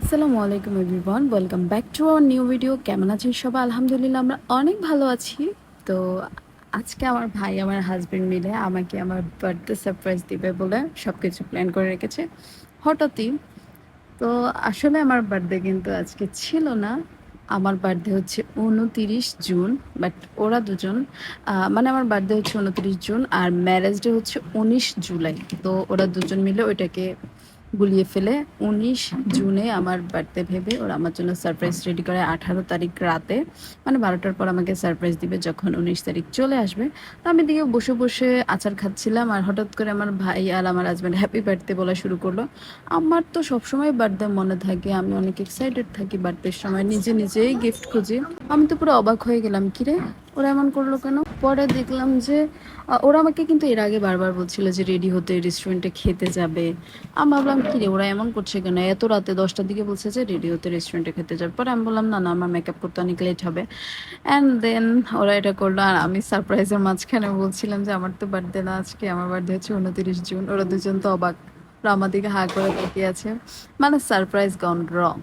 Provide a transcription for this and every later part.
আসসালামু আলাইকুম everyone, welcome back to our new video. কেমন আছেন সবাই? আলহামদুলিল্লাহ আমরা অনেক ভালো আছি। তো আজকে আমার ভাই আমার হাজবেন্ড মিলে আমাকে আমার বার্থডে সারপ্রাইজ দিবে বলে সব কিছু প্ল্যান করে রেখেছে হঠাৎই। তো আসলে আমার বার্থডে কিন্তু আজকে ছিল না। আমার বার্থডে হচ্ছে 29 জুন, বাট ওরা দুজন মানে আমার বার্থডে হচ্ছে 29 জুন আর ম্যারেজ ডে হচ্ছে 19 জুলাই। তো ওরা দুজন মিলে ওইটাকে গুলিয়ে ফেলে 19 জুনে আমার বার্থডে ভেবে ওরা আমার জন্য সারপ্রাইজ রেডি করে 18 তারিখ রাতে, মানে 12টার পর আমাকে সারপ্রাইজ দিবে যখন 19 তারিখ চলে আসবে। তো আমি দিকে বসে বসে আচার খাচ্ছিলাম আর হঠাৎ করে আমার ভাই আর আমার হাজব্যান্ড হ্যাপি বার্থডে বলা শুরু করলো। আমার তো সবসময় বার্থডে মনে থাকে, আমি অনেক এক্সাইটেড থাকি বার্থডের সময়, নিজে নিজেই গিফট খুঁজি। আমি তো পুরো অবাক হয়ে গেলাম, কিরে ওরা এমন করলো কেন? পরে দেখলাম যে ওরা আমাকে কিন্তু এর আগে বারবার বলছিল যে রেডি হতে, রেস্টুরেন্টে খেতে যাবে। আমি ভাবলাম কি রে ওরা এমন করছে কেন, এত রাতে 10টার দিকে বলছে যে রেডি হতে রেস্টুরেন্টে খেতে যাবে। পরে আমি বললাম না না, আমার মেকআপ করতে অনেক লেট হবে। অ্যান্ড দেন ওরা এটা করলো আর আমি সারপ্রাইজের মাঝখানে বলছিলাম যে আমার তো বার্থডে না আজকে, আমার বার্থডে হচ্ছে 29 জুন। ওরা দুজন তো অবাক, ওরা আমার দিকে হা করে তাকিয়ে আছে, মানে সারপ্রাইজ গন রং।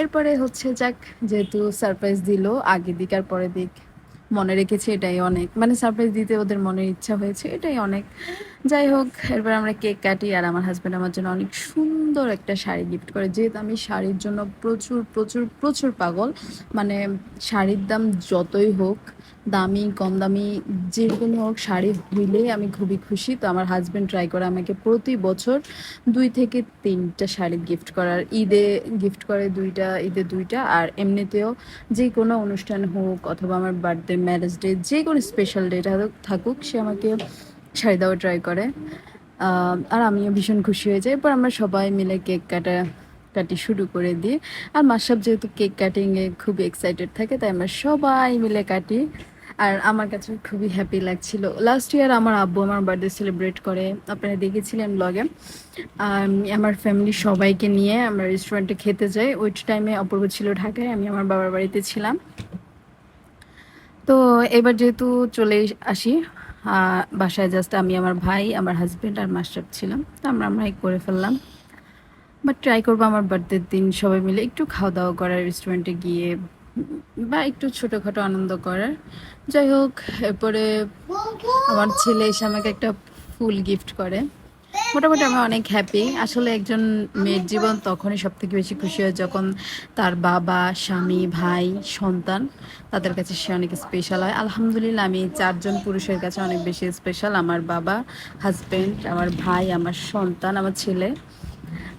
এরপরে হচ্ছে যাক, যেহেতু সারপ্রাইজ দিল আগে দিক আর পরে দিক মনে রেখেছে, এটাই অনেক। মানে সারপ্রাইজ দিতে ওদের মনের ইচ্ছা হয়েছে, এটাই অনেক। যাই হোক, এরপর আমরা কেক কাটি আর আমার হাজব্যান্ড আমার জন্য অনেক সুন্দর একটা শাড়ি গিফট করে। যেহেতু আমি শাড়ির জন্য প্রচুর প্রচুর প্রচুর পাগল, মানে শাড়ির দাম যতই হোক, দামি কম দামি যেরকমই হোক, শাড়ি হইলেই আমি খুবই খুশি। তো আমার হাজব্যান্ড ট্রাই করে আমাকে প্রতি বছর 2 থেকে 3টা শাড়ি গিফট করার। ঈদে গিফট করে 2টা, ঈদে 2টা, আর এমনিতেও যে কোনো অনুষ্ঠান হোক অথবা আমার বার্থডে, ম্যারেজ ডে, যে কোনো স্পেশাল ডে থাকুক, সে আমাকে শাড়ি দেওয়া ট্রাই করে। আর আমিও ভীষণ খুশি হয়ে যাই। এরপর আমরা সবাই মিলে কেক কাটি শুরু করে দিই। আর মাসাব যেহেতু কেক কাটিংয়ে খুবই এক্সাইটেড থাকে, তাই আমরা সবাই মিলে কাটি। আর আমার কাছে খুবই হ্যাপি লাগছিল। লাস্ট ইয়ার আমার আব্বু আমার বার্থডে সেলিব্রেট করে, আপনারা দেখেছিলেন ব্লগে। আমার ফ্যামিলি সবাইকে নিয়ে আমরা রেস্টুরেন্টে খেতে যাই। ওই টাইমে অপূর্ব ছিল ঢাকায়, আমি আমার বাবার বাড়িতে ছিলাম। তো এবার যেহেতু চলে আসি বাসায়, জাস্ট আমি, আমার ভাই, আমার হাজব্যান্ড আর মাস্টার ছিলাম। তো আমরাই করে ফেললাম। বাট ট্রাই করবো আমার বার্থডের দিন সবাই মিলে একটু খাওয়া দাওয়া করার, রেস্টুরেন্টে গিয়ে বা একটু ছোটোখাটো আনন্দ করার। যাই হোক, এরপরে আমার ছেলে এসে আমাকে একটা ফুল গিফট করে। মোটামুটি আমি অনেক হ্যাপি। আসলে একজন মেয়ের জীবন তখনই সব থেকে বেশি খুশি হয় যখন তার বাবা, স্বামী, ভাই, সন্তান, তাদের কাছে সে অনেক স্পেশাল হয়। আলহামদুলিল্লাহ আমি 4জন পুরুষের কাছে অনেক বেশি স্পেশাল। আমার বাবা, হাজব্যান্ড, আমার ভাই, আমার সন্তান, আমার ছেলে।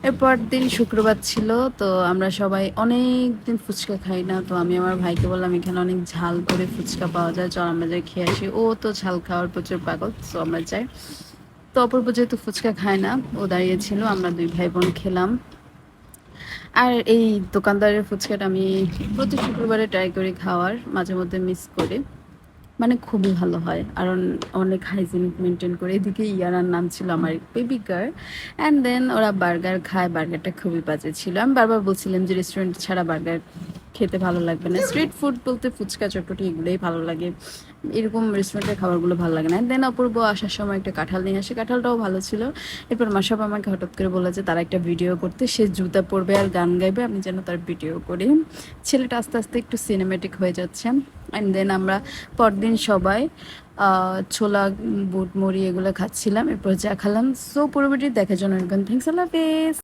এরপর দিন শুক্রবার ছিল, তো আমরা সবাই অনেক দিন ফুচকা খাই না। তো আমি আমার ভাইকে বললাম এখানে অনেক ঝাল করে ফুচকা পাওয়া যায়, চল আমরা যাই খেয়ে আসি। ও তো ঝাল খাওয়ার প্রচুর পাগল, তো আমরা যাই। তো অপূর্ব যেহেতু ফুচকা খায় না, ও দাঁড়িয়েছিল, আমরা 2 ভাই বোন খেলাম। আর এই দোকানদারের ফুচকাটা আমি প্রতি শুক্রবারে ট্রাই করি খাওয়ার, মাঝে মধ্যে মিস করি। মানে খুবই ভালো হয় আর অনেক হাইজিনিক মেনটেন করে। এদিকে ইয়ারার নাম ছিল আমার বেবি গার্ল। অ্যান্ড দেন ওরা বার্গার খায়, বার্গারটা খুবই বাজে ছিল। আমি বারবার বলছিলাম যে রেস্টুরেন্ট ছাড়া বার্গার খেতে ভালো লাগবে না। স্ট্রিট ফুড বলতে ফুচকা, চটপটি এগুলোই ভালো লাগে, এরকম রেস্টুরেন্টের খাবারগুলো ভালো লাগে না। দেন অপূর্ব আসার সময় একটা কাঁঠাল নিয়ে আসে, কাঁঠালটাও ভালো ছিল। এরপর মাসাব আমাকে হঠাৎ করে বলে যে তারা একটা ভিডিও করতে, সে জুতা পরবে আর গান গাইবে, আমি যেন তার ভিডিও করি। ছেলেটা আস্তে আস্তে একটু সিনেমেটিক হয়ে যাচ্ছে। অ্যান্ড দেন আমরা পরদিন সবাই ছোলা, বুট, মুড়ি এগুলো খাচ্ছিলাম। এরপর চা খেলাম। সো পরবর্তী দেখার জন্য থ্যাংকস, আল্লাহ হাফেজ।